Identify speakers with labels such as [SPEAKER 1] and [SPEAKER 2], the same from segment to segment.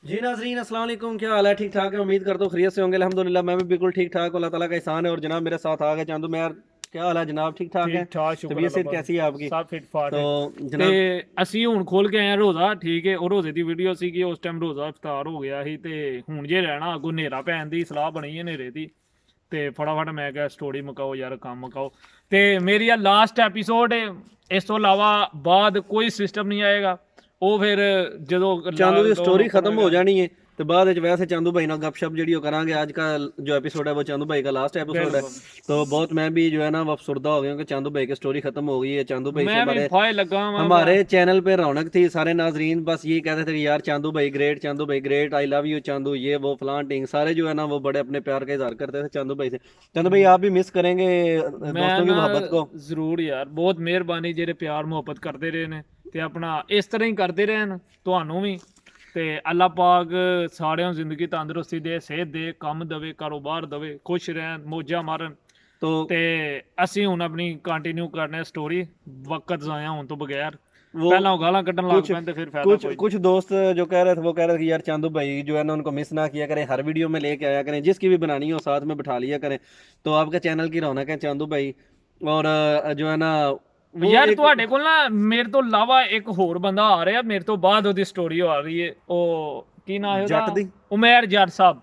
[SPEAKER 1] जी नाज़रीन अस्सलाम वालेकुम, क्या हाल है? ठीक ठाक है, उम्मीद करता हूँ खैरियत से होंगे। अल्हम्दुलिल्लाह मैं भी बिल्कुल ठीक ठाक, अल्लाह ताला का एहसान है। और जनाब मेरे साथ आ गए चांदू में यार, क्या हाल है जनाब? ठीक ठाक है?
[SPEAKER 2] ठीक ठाक शुक्र
[SPEAKER 1] तबीयत
[SPEAKER 2] अल्लाह
[SPEAKER 1] सेहत
[SPEAKER 2] पाक
[SPEAKER 1] कैसी है आपकी?
[SPEAKER 2] सब फिट फाट
[SPEAKER 1] तो
[SPEAKER 2] है। ਤੇ
[SPEAKER 1] जनाब
[SPEAKER 2] ਅਸੀਂ ਹੁਣ ਖੋਲ ਕੇ ਆਏ ਆ ਰੋਜ਼ਾ, ਠੀਕ ਹੈ। ਉਹ ਰੋਜ਼ੇ ਦੀ ਵੀਡੀਓ ਸੀ ਕਿ ਉਸ ਟਾਈਮ ਰੋਜ਼ਾ ਇਫਤਾਰ ਹੋ ਗਿਆ ਸੀ ਤੇ ਹੁਣ ਜੇ ਰਹਿਣਾ ਅੱਗੋਂ ਹਨੇਰਾ ਪੈਣ ਦੀ ਸਲਾਹ ਬਣੀ ਹੈ ਹਨੇਰੇ ਦੀ। ਤੇ ਫਟਾਫਟ ਮੈਂ ਕਿਹਾ ਸਟੋਰੀ ਮੁਕਾਓ ਯਾਰ, ਕੰਮ ਮੁਕਾਓ। ਤੇ ਮੇਰੀ ਆ ਲਾਸਟ ਐਪੀਸੋਡ ਹੈ, ਇਸ ਤੋਂ ਇਲਾਵਾ ਬਾਅਦ ਕੋਈ ਸਿਸਟਮ ਨਹੀਂ ਆਏਗਾ। ਉਹ ਫਿਰ ਜਦੋਂ
[SPEAKER 1] चांदू की
[SPEAKER 2] ਲੋਨ
[SPEAKER 1] स्टोरी
[SPEAKER 2] ਓਪਨ
[SPEAKER 1] खत्म हो
[SPEAKER 2] ਹੋਏਗਾ।
[SPEAKER 1] जानी है तो बाद वैसे चांदू भाई ना गपशप जी करांगे। आज का जो एपिसोड है वो चांदू भाई का लास्ट एपिसोड है।
[SPEAKER 2] ਬਿਲਕੁਲ
[SPEAKER 1] तो बहुत मैं भी जो है ना वो अफसुर्दा हो गया हूं कि चांदू भाई की स्टोरी खत्म हो गई है। चांदू भाई से
[SPEAKER 2] ਮੈਂ ਵੀ
[SPEAKER 1] हमारे
[SPEAKER 2] ਫਾਇ ਲੱਗਾ ਵਾਂ।
[SPEAKER 1] हमारे चैनल पे रौनक थी, सारे नाजरीन बस यही कहते थे कि यार चांदू भाई ग्रेट, चांदू भाई great, I love you Chandu, ये वो फलान टिंग, सारे जो है ना वो बड़े अपने प्यार का इजहार करते थे चांदू भाई से। चांदू भाई आप भी मिस करेंगे
[SPEAKER 2] ਮੈਂ
[SPEAKER 1] दोस्तों की
[SPEAKER 2] ਨਾ
[SPEAKER 1] मोहब्बत को?
[SPEAKER 2] ਜ਼ਰੂਰ ਯਾਰ, ਬਹੁਤ ਮਿਹਰਬਾਨੀ ਜਿਹੜੇ ਪਿਆਰ ਮੁਹੱਬਤ ਕਰਦੇ ਰਹੇ ਨੇ ਤੇ ਆਪਣਾ ਇਸ ਤਰ੍ਹਾਂ ਹੀ ਕਰਦੇ ਰਹਿਣ ਤੁਹਾਨੂੰ ਵੀ। ਤੇ ਅੱਲਾ ਪਾਕ ਸਾਰਿਆਂ ਨੂੰ ਜ਼ਿੰਦਗੀ ਤੰਦਰੁਸਤੀ ਦੇ, ਸਿਹਤ ਦੇ, ਕੰਮ ਦੇਵੇ, ਕਾਰੋਬਾਰ ਦੇਵੇ, ਖੁਸ਼ ਰਹਿਣ, ਮੌਜਾਂ ਮਾਰਨ।
[SPEAKER 1] तो
[SPEAKER 2] ਤੇ ਅਸੀਂ ਹੁਣ ਆਪਣੀ ਕੰਟੀਨਿਊ ਕਰਨੇ ਸਟੋਰੀ ਵਕਤ ਜ਼ਾਇਆ ਹੋਣ ਤੋਂ ਬਗੈਰ।
[SPEAKER 1] वो
[SPEAKER 2] ਪਹਿਲਾਂ ਉਹ ਗਾਲਾਂ ਕੱਢਣ ਲੱਗ
[SPEAKER 1] कुछ
[SPEAKER 2] ਪੈਣ ਤੇ ਫਿਰ ਫਾਇਦਾ
[SPEAKER 1] कुछ
[SPEAKER 2] ਕੋਈ नहीं।
[SPEAKER 1] कुछ दोस्त जो कह रहे थे वो कह रहे थे कि यार चांदू भाई जो है ना उनको मिस ना किया करें, हर वीडियो में लेके आया करें, जिसकी भी बनानी हो साथ में बिठा लिया करें। तो आपके चैनल की रौनक है चांदू भाई। और जो है ना वो
[SPEAKER 2] ਯਾਰ
[SPEAKER 1] एक
[SPEAKER 2] ਤੁਹਾਡੇ ਕੋਲ ਨਾ ਮੇਰੇ ਤੋਂ ਇਲਾਵਾ ਇੱਕ ਹੋਰ ਬੰਦਾ ਆ ਰਿਹਾ ਮੇਰੇ ਤੋਂ ਬਾਅਦ, ਉਹਦੀ ਸਟੋਰੀ ਆ ਰਹੀ ਹੈ। ਉਹ ਕੀ ਨਾਂ ਹੈ
[SPEAKER 1] जट
[SPEAKER 2] ਉਹਦਾ?
[SPEAKER 1] दी
[SPEAKER 2] ਉਮੇਰ ਜੱਟ ਸਾਹਿਬ,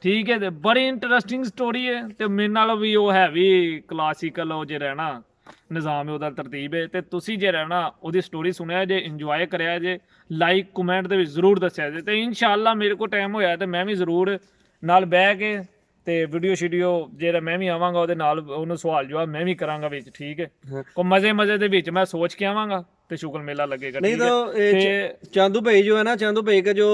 [SPEAKER 2] ਠੀਕ ਹੈ। ਤੇ ਬੜੀ ਇੰਟਰਸਟਿੰਗ ਸਟੋਰੀ ਹੈ ਤੇ ਮੇਰੇ ਨਾਲ ਵੀ ਉਹ ਹੈਵੀ ਕਲਾਸੀਕਲ ਉਹ ਜੇ ਰਹਿਣਾ ਨਿਜ਼ਾਮ ਹੈ ਉਹਦਾ, ਤਰਤੀਬ ਹੈ। ਤੇ ਤੁਸੀਂ ਜੇ ਰਹਿਣਾ ਉਹਦੀ ਸਟੋਰੀ ਸੁਣਿਆ ਜੇ, ਇੰਜੋਏ ਕਰਿਆ ਜੇ, ਲਾਈਕ ਕਮੈਂਟ ਦੇ ਵਿੱਚ ਜ਼ਰੂਰ ਦੱਸਿਆ ਜੇ। ਤੇ ਇਨਸ਼ਾਅੱਲਾ ਮੇਰੇ ਕੋਲ ਟਾਈਮ ਹੋਇਆ ਤੇ ਮੈਂ ਵੀ ਜ਼ਰੂਰ ਨਾਲ ਬਹਿ ਕੇ ਤੇ ਵੀਡੀਓ ਸ਼ੀਡੀਓ ਜਿਹੜਾ ਮੈਂ ਵੀ ਆਵਾਂਗਾ ਉਹਦੇ ਨਾਲ, ਉਹਨੂੰ ਸਵਾਲ ਜਵਾਬ ਮੈਂ ਵੀ ਕਰਾਂਗਾ ਵਿੱਚ, ਠੀਕ ਹੈ।
[SPEAKER 1] हाँ।
[SPEAKER 2] ਕੋ ਮਜ਼ੇ ਮਜ਼ੇ ਦੇ ਵਿੱਚ ਮੈਂ ਸੋਚ ਕੇ ਆਵਾਂਗਾ ਤੇ ਸ਼ੁਕਰ ਮੇਲਾ ਲੱਗੇਗਾ,
[SPEAKER 1] नहीं
[SPEAKER 2] ਠੀਕ
[SPEAKER 1] तो
[SPEAKER 2] ਹੈ। ਤੇ
[SPEAKER 1] चांदू भाई जो है ना, चांदू भाई का जो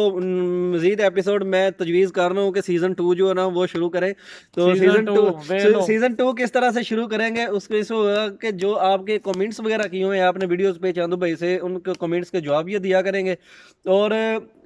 [SPEAKER 1] मजीद एपिसोड मैं तजवीज़ कर रहा हूँ कि सीज़न 2 जो है ना वो शुरू करें। तो
[SPEAKER 2] सीजन टू वे लो।
[SPEAKER 1] सीज़न 2 किस तरह से शुरू करेंगे उसको इस होगा कि जो आपके कमेंट्स वगैरह किए हुए हैं आपने वीडियोस पे चांदू भाई से, उनके कमेंट्स के जवाब ये दिया करेंगे। और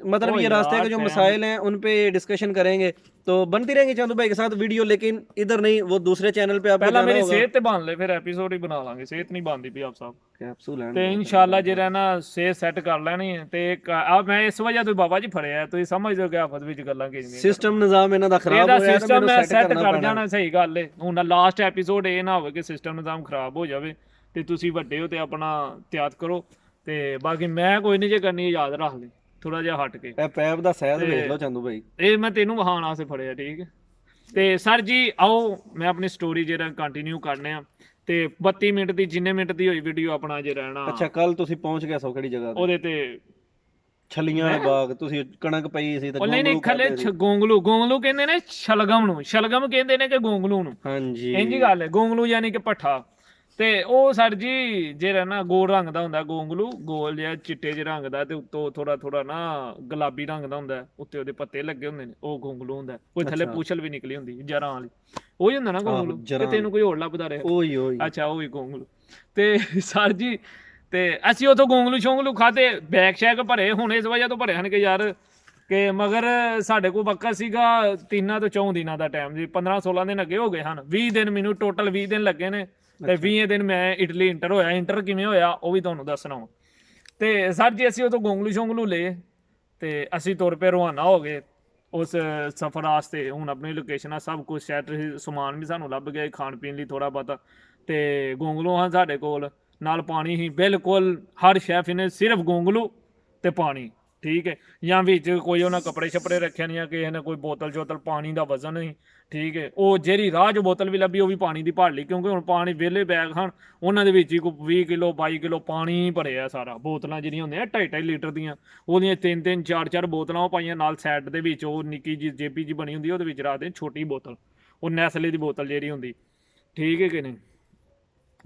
[SPEAKER 1] मतलब
[SPEAKER 2] ओ
[SPEAKER 1] ये रास्ते
[SPEAKER 2] यार
[SPEAKER 1] के जो
[SPEAKER 2] टाइम
[SPEAKER 1] मसाइल हैं उन पे डिस्कशन करेंगे। तो बनती रहेंगी चांदू भाई के साथ वीडियो, लेकिन इधर नहीं, वो दूसरे चैनल पे आपको
[SPEAKER 2] ਪਹਿਲਾਂ
[SPEAKER 1] जाना
[SPEAKER 2] ਮੇਰੀ
[SPEAKER 1] होगा।
[SPEAKER 2] ਸਿਹਤ ਤੇ ਬਣ ਲੈ, ਫਿਰ ਐਪੀਸੋਡ ਹੀ ਬਣਾ ਲਾਂਗੇ। ਸਿਹਤ ਨਹੀਂ ਬਣਦੀ ਪਈ ਆਪ ਸਾਹਿਬ।
[SPEAKER 1] कैप्सूल
[SPEAKER 2] ਤੇ ਇਨਸ਼ਾਅੱਲਾ ਜੇ ਰਹਿਣਾ ਸਿਹਤ ਸੈੱਟ ਕਰ ਲੈਣੀ ਹੈ। ਤੇ ਆ ਮੈਂ ਇਸ ਵਜ੍ਹਾ ਤੋਂ ਬਾਬਾ ਜੀ ਫੜਿਆ, ਤੁਸੀਂ ਸਮਝਦੇ ਹੋ ਕਿ ਆਫਤ ਵਿੱਚ ਗੱਲਾਂ ਕਿਹੜੀਆਂ।
[SPEAKER 1] सिस्टम निज़ाम इन्हां दा खराब
[SPEAKER 2] ਇਹਦਾ
[SPEAKER 1] होया ते
[SPEAKER 2] ਸਿਸਟਮ
[SPEAKER 1] मैनूं
[SPEAKER 2] ਮੈਂ
[SPEAKER 1] सेट
[SPEAKER 2] ਸੈੱਟ
[SPEAKER 1] करना
[SPEAKER 2] ਕਰ
[SPEAKER 1] पैना।
[SPEAKER 2] ਜਾਣਾ, ਸਹੀ ਗੱਲ ਹੈ। ਹੁਣ ਲਾਸਟ ਐਪੀਸੋਡ ਇਹ ਨਾ ਹੋਵੇ ਕਿ ਸਿਸਟਮ ਨਿਜ਼ਾਮ ਖਰਾਬ ਹੋ ਜਾਵੇ ਤੇ ਤੁਸੀਂ ਵੱਡੇ ਹੋ ਤੇ ਆਪਣਾ ਤਿਆਤ ਕਰੋ। ਤੇ ਬਾਕੀ ਮੈਂ ਕੋਈ ਨਹੀਂ ਜੇ ਕਰਨੀ, ਯਾਦ ਰੱਖ ਲਈ ਥੋੜਾ ਜਿਹਾ ਹਟ ਕੇ।
[SPEAKER 1] ਇਹ ਪੈਪ ਦਾ ਸਹਿਜ
[SPEAKER 2] ਤੇ
[SPEAKER 1] ਵੇਖ ਲਓ ਚਾਂਦੂ ਭਾਈ।
[SPEAKER 2] ਇਹ ਮੈਂ ਤੈਨੂੰ ਵਹਾਣ ਵਾਸਤੇ ਫੜਿਆ, ਠੀਕ ਹੈ। ਤੇ ਸਰ ਜੀ ਆਓ ਮੈਂ ਆਪਣੀ ਸਟੋਰੀ ਜਿਹੜਾ ਕੰਟੀਨਿਊ ਕਰਨੇ ਆ। ਤੇ 32 ਮਿੰਟ ਦੀ, ਜਿੰਨੇ ਮਿੰਟ ਦੀ ਹੋਈ ਵੀਡੀਓ ਆਪਣਾ ਜੇ ਰਹਿਣਾ
[SPEAKER 1] ਅੱਛਾ ਕੱਲ ਤੁਸੀਂ ਪਹੁੰਚ ਗਏ ਸੋ ਕਿਹੜੀ ਜਗ੍ਹਾ ਤੇ?
[SPEAKER 2] ਉਹਦੇ ਤੇ
[SPEAKER 1] ਛਲੀਆਂ ਵਾਲੇ ਬਾਗ। ਤੁਸੀਂ ਕਣਕ ਪਈ ਸੀ ਤੇ
[SPEAKER 2] ਉਹ ਨਹੀਂ ਨਹੀਂ
[SPEAKER 1] ਗੋਂਗਲੂ
[SPEAKER 2] ਖਲੇ
[SPEAKER 1] ਖਾਦੇ ਸੀ।
[SPEAKER 2] ਗੋਂਗਲੂ, ਗੋਂਗਲੂ ਕਹਿੰਦੇ ਨੇ ਸ਼ਲਗਮ ਨੂੰ, ਸ਼ਲਗਮ ਕਹਿੰਦੇ ਨੇ ਕਿ ਗੋਂਗਲੂ ਨੂੰ।
[SPEAKER 1] ਹਾਂਜੀ
[SPEAKER 2] ਇੰਝ ਹੀ ਗੱਲ ਹੈ, ਗੋਂਗਲੂ ਯਾਨੀ ਕਿ ਭੱਠਾ। ਤੇ ਉਹ ਸਰ ਜੀ ਜਿਹੜਾ ਨਾ ਗੋਲ ਰੰਗ ਦਾ ਹੁੰਦਾ ਗੋਂਗਲੂ, ਗੋਲ ਜਿਹਾ ਚਿੱਟੇ ਜਿਹੇ ਰੰਗ ਦਾ, ਤੇ ਉੱਤੋਂ ਥੋੜਾ ਥੋੜਾ ਨਾ ਗੁਲਾਬੀ ਰੰਗ ਦਾ ਹੁੰਦਾ, ਉੱਤੇ ਉਹਦੇ ਪੱਤੇ ਲੱਗੇ ਹੁੰਦੇ ਨੇ, ਉਹ ਗੋਂਗਲੂ ਹੁੰਦਾ। ਕੋਈ ਥੱਲੇ
[SPEAKER 1] ਅੱਛਾ।
[SPEAKER 2] ਪੂਛਲ ਵੀ ਨਿਕਲੀ ਹੁੰਦੀ ਜਰਾਂ ਵਾਲੀ, ਉਹੀ ਹੁੰਦਾ ਨਾ ਗੋਂਗਲੂ। ਤੇ
[SPEAKER 1] ਜਰਾਂ
[SPEAKER 2] ਤੈਨੂੰ ਕੋਈ ਹੋਰ ਲੱਭਦਾ ਰਿਹਾ?
[SPEAKER 1] ਓਏ ਓਏ
[SPEAKER 2] ਅੱਛਾ ਉਹੀ ਗੋਂਗਲੂ। ਤੇ ਸਰ ਜੀ ਤੇ ਅਸੀਂ ਉਥੋਂ ਗੋਂਗਲੂ ਸ਼ੋਂਗਲੂ ਖਾਦੇ, ਬੈਗ ਸ਼ੈਗ ਭਰੇ। ਹੁਣ ਇਸ ਵਜ੍ਹਾ ਤੋਂ ਭਰੇ ਹਨ ਕਿ ਯਾਰ ਕਿ ਮਗਰ ਸਾਡੇ ਕੋਲ ਵਕਤ ਸੀਗਾ 3 ਤੋਂ 4 ਦਿਨਾਂ ਦਾ ਟਾਈਮ ਜੀ। 15-16 ਦਿਨ ਅੱਗੇ ਹੋ ਗਏ ਹਨ, 20 ਦਿਨ ਮੈਨੂੰ ਟੋਟਲ 20 ਦਿਨ ਲੱਗੇ ਨੇ। ਤੇ 20 ਦਿਨ ਮੈਂ ਇਟਲੀ ਇੰਟਰ ਹੋਇਆ। ਇੰਟਰ ਕਿਵੇਂ ਹੋਇਆ ਉਹ ਵੀ ਤੁਹਾਨੂੰ ਦੱਸਣਾ ਵਾ। ਤੇ ਸਰ ਜੀ ਅਸੀਂ ਉਥੋਂ ਗੋਂਗਲੂ ਸ਼ੋਂਗਲੂ ਲਏ ਤੇ ਅਸੀਂ ਤੁਰ ਪਏ, ਰਵਾਨਾ ਹੋ ਗਏ ਉਸ ਸਫ਼ਰ ਵਾਸਤੇ। ਹੁਣ ਆਪਣੀ ਲੋਕੇਸ਼ਨਾਂ ਸਭ ਕੁਝ ਸੈਟ, ਸਮਾਨ ਵੀ ਸਾਨੂੰ ਲੱਭ ਗਿਆ ਖਾਣ ਪੀਣ ਲਈ ਥੋੜਾ ਬਹੁਤਾ। ਤੇ ਗੋਂਗਲੂ ਹਾਂ ਸਾਡੇ ਕੋਲ, ਨਾਲ ਪਾਣੀ ਹੀ ਬਿਲਕੁਲ। ਹਰ ਸ਼ੈਫ ਨੇ ਸਿਰਫ ਗੋਂਗਲੂ ਤੇ ਪਾਣੀ, ਠੀਕ ਹੈ। ਜਾਂ ਵਿੱਚ ਕੋਈ ਉਹਨਾਂ ਕੱਪੜੇ ਛੱਪੜੇ ਰੱਖਿਆ ਨਹੀਂ, ਜਾਂ ਕਿਸੇ ਨੇ ਕੋਈ ਬੋਤਲ ਚੋਤਲ, ਪਾਣੀ ਦਾ ਵਜ਼ਨ ਨਹੀਂ, ਠੀਕ ਹੈ। ਉਹ ਜਿਹੜੀ ਰਾਹ 'ਚ ਬੋਤਲ ਵੀ ਲੱਭੀ ਉਹ ਵੀ ਪਾਣੀ ਦੀ ਭਰ ਲਈ, ਕਿਉਂਕਿ ਹੁਣ ਪਾਣੀ ਵਿਹਲੇ ਬੈਗ ਹਨ, ਉਹਨਾਂ ਦੇ ਵਿੱਚ ਹੀ ਕੋਈ 20 ਕਿਲੋ 22 ਕਿਲੋ ਪਾਣੀ ਭਰਿਆ ਸਾਰਾ। ਬੋਤਲਾਂ ਜਿਹੜੀਆਂ ਹੁੰਦੀਆਂ 2.5 ਲੀਟਰ ਦੀਆਂ, ਉਹਦੀਆਂ 3-3 4-4 ਬੋਤਲਾਂ ਉਹ ਪਾਈਆਂ। ਨਾਲ ਸਾਈਡ ਦੇ ਵਿੱਚ ਉਹ ਨਿੱਕੀ ਜਿਹੀ ਜੇਬੀ ਜਿਹੀ ਬਣੀ ਹੁੰਦੀ, ਉਹਦੇ ਵਿੱਚ ਰੱਖਦੇ ਛੋਟੀ ਬੋਤਲ, ਉਹ ਨੈਸਲੇ ਦੀ ਬੋਤਲ ਜਿਹੜੀ ਹੁੰਦੀ, ਠੀਕ ਹੈ ਕਿ ਨਹੀਂ।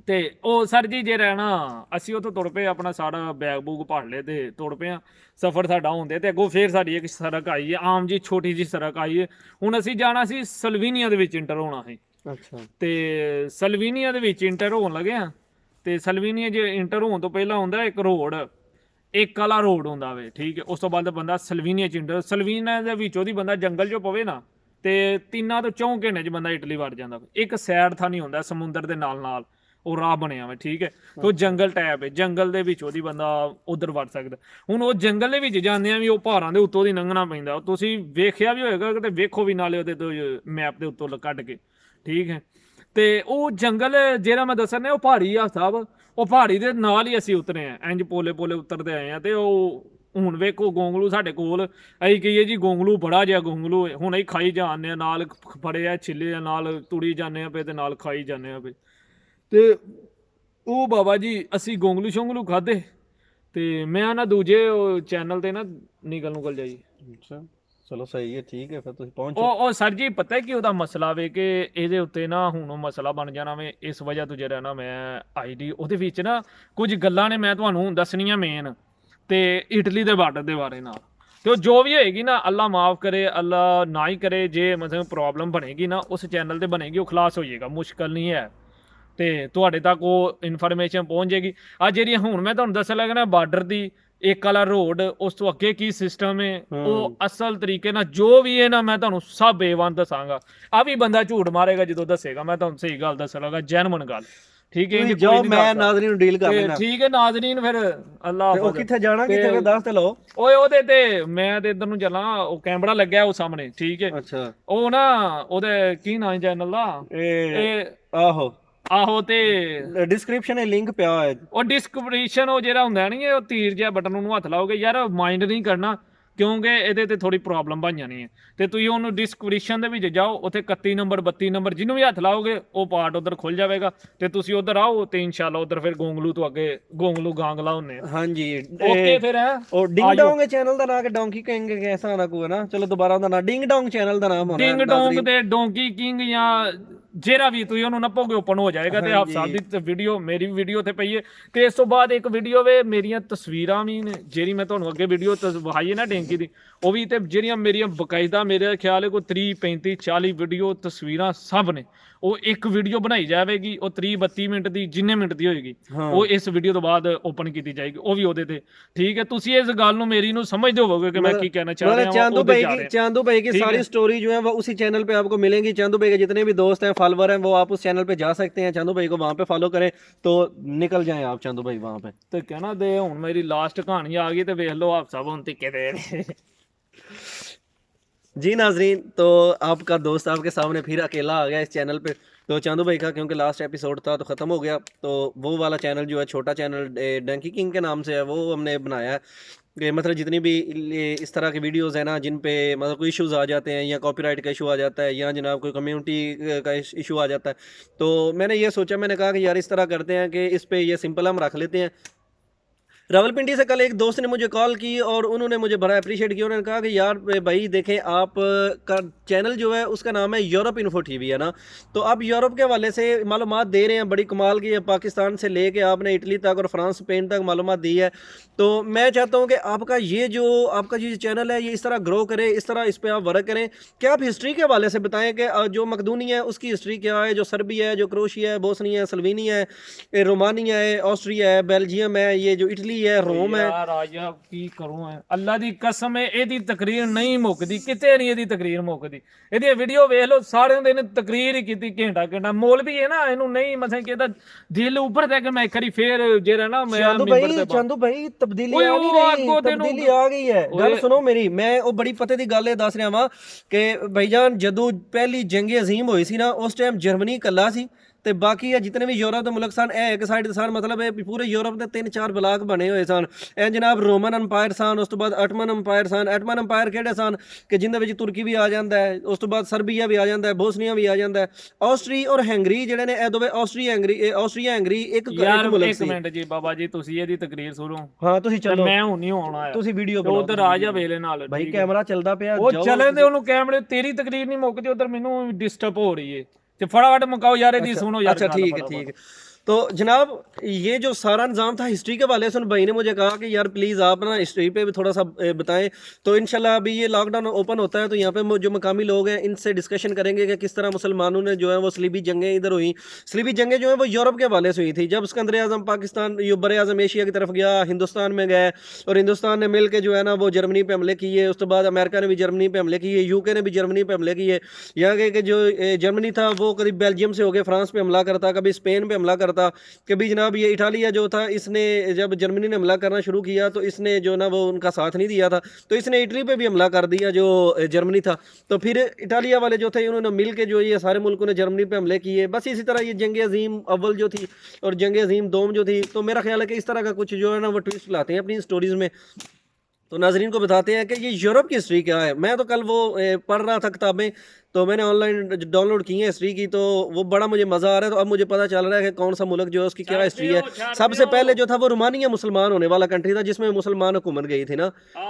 [SPEAKER 2] ਤੇ ਉਹ ਸਰ ਜੀ ਜੇ ਰਹਿਣਾ ਅਸੀਂ ਉੱਥੋਂ ਤੁਰ ਪਏ, ਆਪਣਾ ਸਾਰਾ ਬੈਗ ਬੂਗ ਭਰ ਲਏ ਤੇ ਤੁਰ ਪਏ। ਸਫ਼ਰ ਸਾਡਾ ਹੁੰਦੇ ਤੇ ਅੱਗੋਂ ਫੇਰ ਸਾਡੀ ਇੱਕ ਸੜਕ ਆਈ ਹੈ, ਆਮ ਜੀ ਛੋਟੀ ਜਿਹੀ ਸੜਕ ਆਈ ਹੈ। ਹੁਣ ਅਸੀਂ ਜਾਣਾ ਸੀ ਸਲਵੀਨੀਆ ਦੇ ਵਿੱਚ ਇੰਟਰ ਹੋਣਾ ਸੀ।
[SPEAKER 1] ਅੱਛਾ
[SPEAKER 2] ਤੇ ਸਲਵੀਨੀਆ ਦੇ ਵਿੱਚ ਇੰਟਰ ਹੋਣ ਲੱਗੇ ਆ। ਤੇ ਸਲਵੀਨੀਆ ਜੇ ਇੰਟਰ ਹੋਣ ਤੋਂ ਪਹਿਲਾਂ ਹੁੰਦਾ ਇੱਕ ਰੋਡ, ਇੱਕ ਵਾਲਾ ਰੋਡ ਹੁੰਦਾ ਵੇ, ਠੀਕ ਹੈ। ਉਸ ਤੋਂ ਬਾਅਦ ਬੰਦਾ ਸਲਵੀਨੀਆ ਚ ਇੰਟਰ, ਸਲਵੀਨੀਆ ਦੇ ਵਿੱਚੋਂ ਦੀ ਬੰਦਾ ਜੰਗਲ 'ਚੋਂ ਪਵੇ ਨਾ ਤੇ 3 ਤੋਂ 4 ਘੰਟੇ 'ਚ ਬੰਦਾ ਇਟਲੀ ਵੜ ਜਾਂਦਾ। ਇੱਕ ਸਾਈਡ ਥਾਂ ਨਹੀਂ ਹੁੰਦਾ ਸਮੁੰਦਰ ਦੇ ਨਾਲ ਨਾਲ, ਉਹ ਰਾਹ ਬਣਿਆ ਵਾ, ਠੀਕ ਹੈ। ਤੇ ਉਹ ਜੰਗਲ ਟੈਪ ਹੈ, ਜੰਗਲ ਦੇ ਵਿੱਚ ਉਹਦੀ ਬੰਦਾ ਉਧਰ ਵੜ ਸਕਦਾ। ਹੁਣ ਉਹ ਜੰਗਲ ਦੇ ਵਿੱਚ ਜਾਂਦੇ ਆ ਵੀ ਉਹ ਪਹਾੜਾਂ ਦੇ ਉੱਤੋਂ ਦੀ ਲੰਘਣਾ ਪੈਂਦਾ, ਤੁਸੀਂ ਵੇਖਿਆ ਵੀ ਹੋਏਗਾ ਤੇ ਵੇਖੋ ਵੀ ਨਾਲੇ ਉਹਦੇ ਤੋਂ ਮੈਪ ਦੇ ਉੱਤੋਂ ਕੱਢ ਕੇ, ਠੀਕ ਹੈ। ਤੇ ਉਹ ਜੰਗਲ ਜਿਹੜਾ ਮੈਂ ਦੱਸਣਾ ਉਹ ਪਹਾੜੀ ਆ ਸਾਹਿਬ, ਉਹ ਪਹਾੜੀ ਦੇ ਨਾਲ ਹੀ ਅਸੀਂ ਉਤਰੇ ਆ, ਇੰਜ ਪੋਲੇ ਪੋਲੇ ਉਤਰਦੇ ਆਏ ਆ। ਤੇ ਉਹ ਹੁਣ ਵੇਖੋ ਗੋਂਗਲੂ ਸਾਡੇ ਕੋਲ, ਅਸੀਂ ਕਹੀਏ ਜੀ ਗੋਂਗਲੂ ਬੜਾ ਜਿਹਾ ਗੋਂਗਲੂ ਹੈ, ਹੁਣ ਅਸੀਂ ਖਾਈ ਜਾਂਦੇ ਆ, ਨਾਲ ਫੜੇ ਆ ਛਿੱਲੇ ਆ, ਨਾਲ ਤੁੜੀ ਜਾਂਦੇ ਆ ਪਏ ਤੇ ਨਾਲ ਖਾਈ ਜਾਂਦੇ ਆ ਪਏ। ਤੇ ਉਹ ਬਾਬਾ ਜੀ ਅਸੀਂ ਗੋਂਗਲੂ ਸ਼ੋਂਗਲੂ ਖਾਦੇ ਤੇ ਮੈਂ ਨਾ ਦੂਜੇ ਚੈਨਲ ਤੇ ਨਾ ਨਿਕਲ ਜਾਈ।
[SPEAKER 1] ਅੱਛਾ ਚਲੋ ਸਹੀ ਹੈ, ਠੀਕ ਹੈ, ਫਿਰ ਤੁਸੀਂ ਪਹੁੰਚੋ।
[SPEAKER 2] ਉਹ ਸਰ ਜੀ ਪਤਾ ਕੀ ਉਹਦਾ ਮਸਲਾ ਵੇ ਕਿ ਇਹਦੇ ਉੱਤੇ ਨਾ ਹੁਣ ਉਹ ਮਸਲਾ ਬਣ ਜਾਣਾ ਵੇ, ਇਸ ਵਜ੍ਹਾ ਤੋਂ ਜਿਹੜਾ ਨਾ ਮੈਂ ਆਈਡੀ ਉਹਦੇ ਵਿੱਚ ਨਾ ਕੁਝ ਗੱਲਾਂ ਨੇ ਮੈਂ ਤੁਹਾਨੂੰ ਦੱਸਣੀਆਂ ਮੇਨ, ਤੇ ਇਟਲੀ ਦੇ ਬਾਰਡਰ ਦੇ ਬਾਰੇ ਨਾਲ। ਤੇ ਉਹ ਜੋ ਵੀ ਹੋਏਗੀ ਨਾ ਅੱਲਾ ਮਾਫ ਕਰੇ, ਅੱਲਾ ਨਾ ਹੀ ਕਰੇ, ਜੇ ਮਤਲਬ ਪ੍ਰੋਬਲਮ ਬਣੇਗੀ ਨਾ ਉਸ ਚੈਨਲ ਤੇ ਬਣੇਗੀ, ਉਹ ਖਲਾਸ ਹੋ ਜਾਏਗਾ, ਮੁਸ਼ਕਲ ਨਹੀਂ ਹੈ। ਤੇ ਤੁਹਾਡੇ ਤੱਕ ਉਹ ਇਨਫੋਰਮੇਸ਼ਨ ਪਹੁੰਚ ਜਾਏਗੀ। ਆ ਜਿਹੜੀ ਹੁਣ ਮੈਂ ਤੁਹਾਨੂੰ ਦੱਸਣ ਲੱਗਾ ਨਾ ਬਾਰਡਰ ਦੀ ਇੱਕ ਵਾਲਾ ਰੋਡ, ਉਸ ਤੋਂ ਅੱਗੇ ਕੀ ਸਿਸਟਮ ਹੈ, ਉਹ ਅਸਲ ਤਰੀਕੇ ਨਾਲ ਜੋ ਵੀ ਹੈ ਨਾ ਮੈਂ ਤੁਹਾਨੂੰ ਸਭ ਏਵਨ ਦੱਸਾਂਗਾ। ਆ ਵੀ ਬੰਦਾ ਝੂਠ ਮਾਰੇਗਾ ਜਦੋਂ ਦੱਸੇਗਾ, ਮੈਂ ਤੁਹਾਨੂੰ ਸਹੀ ਗੱਲ ਦੱਸਣ ਲੱਗਾ, ਜੈਨੂਇਨ ਗੱਲ, ਠੀਕ ਹੈ ਜੀ।
[SPEAKER 1] ਜੋ ਮੈਂ ਨਾਜ਼ਰੀਨ ਨੂੰ ਡੀਲ ਕਰ ਲੈਣਾ,
[SPEAKER 2] ਠੀਕ ਹੈ ਨਾਜ਼ਰੀਨ, ਫਿਰ ਅੱਲਾ
[SPEAKER 1] ਉਹ ਕਿੱਥੇ ਜਾਣਾ, ਕਿੱਥੇ ਦੱਸ ਤੇ ਲਓ।
[SPEAKER 2] ਓਏ ਉਹਦੇ ਤੇ ਮੈਂ ਤੇ ਇੱਧਰ ਨੂੰ ਚੱਲਾਂ, ਉਹ ਕੈਮਰਾ ਲੱਗਿਆ ਉਹ ਸਾਹਮਣੇ, ਠੀਕ ਹੈ।
[SPEAKER 1] ਅੱਛਾ
[SPEAKER 2] ਉਹ ਨਾ ਉਹਦੇ ਕੀ ਨਾਂ ਚੈਨਲ ਦਾ,
[SPEAKER 1] ਇਹ ਆਹੋ
[SPEAKER 2] ਤੇ
[SPEAKER 1] ਡਿਸਕ੍ਰਿਪਸ਼ਨ ਇਹ ਲਿੰਕ ਪਿਆ ਹੋਇਆ।
[SPEAKER 2] ਉਹ ਡਿਸਕ੍ਰਿਪਸ਼ਨ ਉਹ ਜਿਹੜਾ ਹੁੰਦਾ ਨਹੀਂ ਉਹ ਤੀਰ ਜਿਹਾ ਬਟਨ ਨੂੰ ਹੱਥ ਲਾਓਗੇ ਯਾਰ, ਮਾਈਂਡ ਨਹੀਂ ਕਰਨਾ ਕਿਉਂਕਿ ਇਹਦੇ ਤੇ ਥੋੜੀ ਪ੍ਰੋਬਲਮ ਬਣ ਜਾਣੀ ਹੈ। ਤੇ ਤੁਸੀਂ ਉਹਨੂੰ ਡਿਸਕ੍ਰਿਪਸ਼ਨ ਦੇ ਵਿੱਚ ਜਾਓ, ਉੱਥੇ 31 ਨੰਬਰ 32 ਨੰਬਰ ਜਿਹਨੂੰ ਵੀ ਹੱਥ ਲਾਓਗੇ ਉਹ ਪਾਰਟ ਉਧਰ ਖੁੱਲ ਜਾਵੇਗਾ, ਤੇ ਤੁਸੀਂ ਉਧਰ ਆਓ ਤੇ ਇਨਸ਼ਾਅੱਲਾ ਉਧਰ ਫਿਰ ਗੋਂਗਲੂ ਤੋਂ ਅੱਗੇ ਗੋਂਗਲੂ ਗਾਂਗਲਾ ਹੁੰਨੇ ਆ।
[SPEAKER 1] ਹਾਂਜੀ
[SPEAKER 2] ਓਕੇ ਫਿਰ ਹੈ
[SPEAKER 1] ਉਹ ਡਿੰਗ ਡੋਂਗ ਚੈਨਲ ਦਾ ਨਾਮ ਕਿ ਡੋਂਕੀ ਕਿੰਗ ਐਸਾ ਨਾ ਕੋਈ ਨਾ, ਚਲੋ ਦੁਬਾਰਾ ਉਹਦਾ ਨਾਮ ਡਿੰਗ ਡੋਂਗ ਚੈਨਲ ਦਾ ਨਾਮ ਹੋਣਾ,
[SPEAKER 2] ਡਿੰਗ ਡੋਂਗ ਤੇ ਡੋਂਕੀ ਕਿੰਗ ਜਾਂ ਜਿਹੜਾ ਵੀ ਤੁਸੀਂ ਉਹਨੂੰ ਨੱਪੋਗੇ ਓਪਨ ਹੋ ਜਾਏਗਾ। ਤੇ ਆਪ ਸਾਹਿਬ ਦੀ ਵੀਡੀਓ, ਮੇਰੀ ਵੀਡੀਓ ਤੇ ਪਈ ਹੈ। ਤੇ ਇਸ ਤੋਂ ਬਾਅਦ ਇੱਕ ਵੀਡੀਓ ਵੇ ਮੇਰੀਆਂ ਤਸਵੀਰਾਂ ਵੀ ਨੇ, ਜਿਹੜੀ ਮੈਂ ਤੁਹਾਨੂੰ ਅੱਗੇ ਵੀਡੀਓ ਵਿਖਾਈ ਹੈ ਨਾ ਡੈਂਕੀ ਦੀ, ਉਹ ਵੀ ਤੇ ਜਿਹੜੀਆਂ ਮੇਰੀਆਂ ਬਕਾਇਦਾ ਮੇਰੇ ਖਿਆਲ ਹੈ ਕੋਈ 30 35 40 ਵੀਡੀਓ ਤਸਵੀਰਾਂ ਸਭ ਨੇ, ਉਹ ਇੱਕ ਵੀਡੀਓ ਬਣਾਈ ਜਾਵੇਗੀ, ਉਹ 30 32 ਮਿੰਟ ਦੀ ਜਿੰਨੇ ਮਿੰਟ ਦੀ ਹੋਏਗੀ ਉਹ ਇਸ ਵੀਡੀਓ ਤੋਂ ਬਾਅਦ ਓਪਨ ਕੀਤੀ ਜਾਏਗੀ, ਉਹ ਵੀ ਉਹਦੇ ਤੇ, ਠੀਕ ਹੈ। ਤੁਸੀਂ ਇਸ ਗੱਲ ਨੂੰ ਮੇਰੀ ਨੂੰ ਸਮਝਦੇ ਹੋਵੋਗੇ कि मैं क्या कहना चाह रहा हूं।
[SPEAKER 1] चांदू भाई की सारी स्टोरी जो है वो उसी चैनल पे आपको मिलेंगी। चांदू भाई के जितने भी दोस्त हैं, फॉलोवर हैं, वो आप उस चैनल पे जा सकते हैं, चांदू भाई को वहां पे फॉलो करें तो निकल जाएं आप चांदू भाई वहां पे।
[SPEAKER 2] तो कहना दे हुन मेरी लास्ट कहानी आ गई, तो वेख लो आप सब हुन तिक्के दे
[SPEAKER 1] जी नाजरीन, तो आपका दोस्त आपके सामने फिर अकेला आ गया इस चैनल पे। तो चांदू भाई का क्योंकि लास्ट एपिसोड था तो ख़त्म हो गया, तो वो वाला चैनल जो है छोटा चैनल डंकी किंग के नाम से है, वो हमने बनाया है कि मतलब जितनी भी इस तरह की वीडियोस है ना जिन पे मतलब कोई इश्यूज़ आ जाते हैं या कॉपीराइट का इशू आ जाता है या जनाब कोई कम्युनिटी का इशू आ जाता है, तो मैंने ये सोचा, मैंने कहा कि यार इस तरह करते हैं कि इस पे ये सिंपल हम रख लेते हैं। रावलपिंडी से कल एक दोस्त ने मुझे कॉल की और उन्होंने मुझे बड़ा अप्रिशिएट किया। उन्होंने कहा कि यार भाई देखें, आप का चैनल जो है उसका नाम है यूरोप इन्फो टीवी है ना, तो आप यूरोप के हवाले से मालूमात दे रहे हैं, बड़ी कमाल की है। पाकिस्तान से लेके आपने इटली तक और फ्रांस स्पेन तक मालूमात दी है। तो मैं चाहता हूँ कि आपका ये चैनल है ये इस तरह ग्रो करे, इस तरह इस पर आप वर्क करें। क्या आप हिस्ट्री के हवाले से बताएं कि जो मकदूनिया है उसकी हिस्ट्री क्या है, जो सर्बिया है, जो क्रोशिया है, बोस्निया है, सल्वीनिया है, रोमानिया है, ऑस्ट्रिया है, बेल्जियम है, ये जो इटली है, रोम है।
[SPEAKER 2] यार आजा की करूं है, अल्लाह दी कसम है ਇਹਦੀ ਤਕਰੀਰ ਨਹੀਂ ਮੁੱਕਦੀ, ਕਿਤੇ ਨਹੀਂ ਇਹਦੀ ਤਕਰੀਰ ਮੁੱਕਦੀ। ਇਹਦੀ ਵੀਡੀਓ ਵੇਖ ਲਓ, ਸਾਰਿਆਂ ਦੇ ਨੇ ਤਕਰੀਰ ਹੀ ਕੀਤੀ ਘੰਟਾ ਘੰਟਾ। ਮੌਲਵੀ ਹੈ ਨਾ, ਇਹਨੂੰ ਨਹੀਂ ਮਸਾਂ ਕਿਹਦਾ ਦਿਲ ਉੱਪਰ ਤੱਕ ਮੈਂ ਇੱਕ ਵਾਰੀ ਫੇਰ ਜਿਹੜਾ ਨਾ ਮੈਂ
[SPEAKER 1] ਚਾਂਦੂ ਭਾਈ ਤਬਦੀਲੀ ਆ ਗਈ ਹੈ। ਗੱਲ ਸੁਣੋ ਮੇਰੀ, ਮੈਂ ਉਹ ਬੜੀ ਪਤੇ ਦੀ ਗੱਲ ਇਹ ਦੱਸ ਰਿਹਾ ਵਾਂ ਕਿ ਭਾਈਜਾਨ ਜਦੋਂ ਪਹਿਲੀ ਜੰਗ ਅਜ਼ੀਮ ਹੋਈ ਸੀ ਨਾ, ਉਸ ਟਾਈਮ ਜਰਮਨੀ ਇਕੱਲਾ ਸੀ ਤੇ ਬਾਕੀ ਇਹ ਜਿਤਨੇ ਵੀ ਯੂਰਪ ਦੇ ਮੁਲਕ ਸਨ ਇਹ ਇੱਕ ਸਾਈਡ ਤੇ ਸਨ। ਮਤਲਬ ਇਹ ਪੂਰੇ ਯੂਰਪ ਦੇ 3-4 ਬਲਾਕ ਬਣੇ ਹੋਏ ਸਨ। ਇਹ ਜਨਾਬ ਰੋਮਨ ਅੰਪਾਇਰ ਸਨ, ਉਸ ਤੋਂ ਬਾਅਦ ਅਟਮਨ ਅੰਪਾਇਰ ਸਨ। ਅਟਮਨ ਅੰਪਾਇਰ ਕਿਹੜੇ ਸਨ ਕਿ ਜਿੰਦੇ ਵਿੱਚ ਤੁਰਕੀ ਵੀ ਆ ਜਾਂਦਾ ਹੈ, ਉਸ ਤੋਂ ਬਾਅਦ ਸਰਬੀਆ ਵੀ ਆ ਜਾਂਦਾ ਹੈ, ਬੋਸਨੀਆ ਵੀ ਆ ਜਾਂਦਾ ਹੈ। ਆਸਟਰੀ ਔਰ ਹੰਗਰੀ ਜਿਹੜੇ ਨੇ ਇਹ ਦੋਵੇਂ ਆਸਟਰੀਆ ਹੰਗਰੀ ਇੱਕ ਮੁਲਕ ਸੀ।
[SPEAKER 2] ਇੱਕ ਮਿੰਟ ਜੀ ਬਾਬਾ ਜੀ, ਤੁਸੀਂ ਇਹਦੀ ਤਕਰੀਰ ਸੁਣੋ।
[SPEAKER 1] ਹਾਂ ਤੁਸੀਂ ਚਲੋ,
[SPEAKER 2] ਮੈਂ ਹੁਣ ਨਹੀਂ ਆਉਣਾ,
[SPEAKER 1] ਤੁਸੀਂ ਵੀਡੀਓ ਬਣਾਓ,
[SPEAKER 2] ਉਧਰ ਆ ਜਾ ਵੇਲੇ ਨਾਲ
[SPEAKER 1] ਭਾਈ ਕੈਮਰਾ ਚੱਲਦਾ ਪਿਆ,
[SPEAKER 2] ਉਹ ਚੱਲੇ ਤੇ ਉਹਨੂੰ ਕੈਮਰੇ, ਤੇਰੀ ਤਕਰੀਰ ਨਹੀਂ ਮੁੱਕਦੀ, ਉਧਰ ਮੈਨੂੰ ਡਿਸਟਰਬ ਹੋ ਰਹੀ ਹੈ। तो फटाफट मुकाओ यार, यदि सुनो यार।
[SPEAKER 1] अच्छा ठीक है। तो जनाब ये जो सारा निज़ाम था हिस्ट्री के वाले से, उन भाई ने मुझे कहा कि यार प्लीज़ आप ना हिस्ट्री पे भी थोड़ा सा बताएं। तो इंशाल्लाह अभी ये लॉकडाउन ओपन होता है तो यहाँ पे जो मकामी लोग हैं इनसे डिस्कशन करेंगे कि किस तरह मुसलमानों ने जो है वो सलीबी जंगें इधर हुई। सलीबी जंगें जो है वो यूरोप के हवाले से हुई थी। जब सिकंदर आज़म पाकिस्तान बर आज़म एशिया की तरफ गया, हिंदुस्तान में गए और हिंदुस्तान ने मिल के जो है ना वो जर्मनी पर हमले किए। उस बाद अमेरिका ने भी जर्मनी पर हमले किए, यूके ने भी जर्मनी पर हमले किए। यहाँ के जो जर्मनी था वो कभी बेल्जियम से हो गए फ्रांस पे हमला करता, कभी स्पेन पे हमला करता, था कि भी जनाब ये इटालिया जो था इसने जब जर्मनी ने हमला करना शुरू किया तो इसने जो ना वो उनका साथ नहीं दिया था, तो इसने इटली पे भी हमला कर दिया जो जर्मनी था। तो फिर इटालिया वाले जो थे उन्होंने मिल के जो ये सारे मुल्कों ने जर्मनी पे हमले किए। बस इसी तरह ये जंग अजीम अव्वल जो थी और जंग अजीम दोम जो थी, तो मेरा ख्याल है कि इस तरह का कुछ जो है ना वो ट्विस्ट लाते हैं अपनी स्टोरीज़ में। तो नाजरीन को बताते हैं कि ये यूरोप की हिस्ट्री क्या है। मैं तो कल वो पढ़ रहा था किताबें, तो मैंने ऑनलाइन डाउनलोड की है हिस्ट्री की, तो वो बड़ा मुझे मज़ा आ रहा है। तो अब मुझे पता चल रहा है कि कौन सा मुल्क जो है उसकी क्या हिस्ट्री है। सबसे पहले जो था वो रोमानिया मुसलमान होने वाला कंट्री था, जिसमें मुसलमान हुकूमत गई थी ना।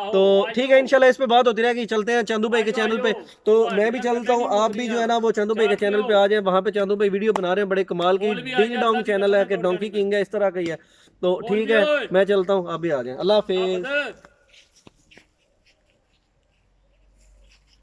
[SPEAKER 1] तो ठीक है, इंशाल्लाह इस पे बात होती रहेगी। चलते हैं चंदू भाई के चैनल पे, तो मैं भी चलता हूँ, आप भी जो है ना वो चंदू भाई के चैनल पे आ जाए। वहाँ पे चंदू भाई वीडियो बना रहे हैं, बड़े कमाल की डिंग डोंग चैनल है कि डोंकी किंग है, इस तरह का ही है। तो ठीक है, मैं चलता हूँ, आप भी आ जाए। अल्लाह हाफिज़।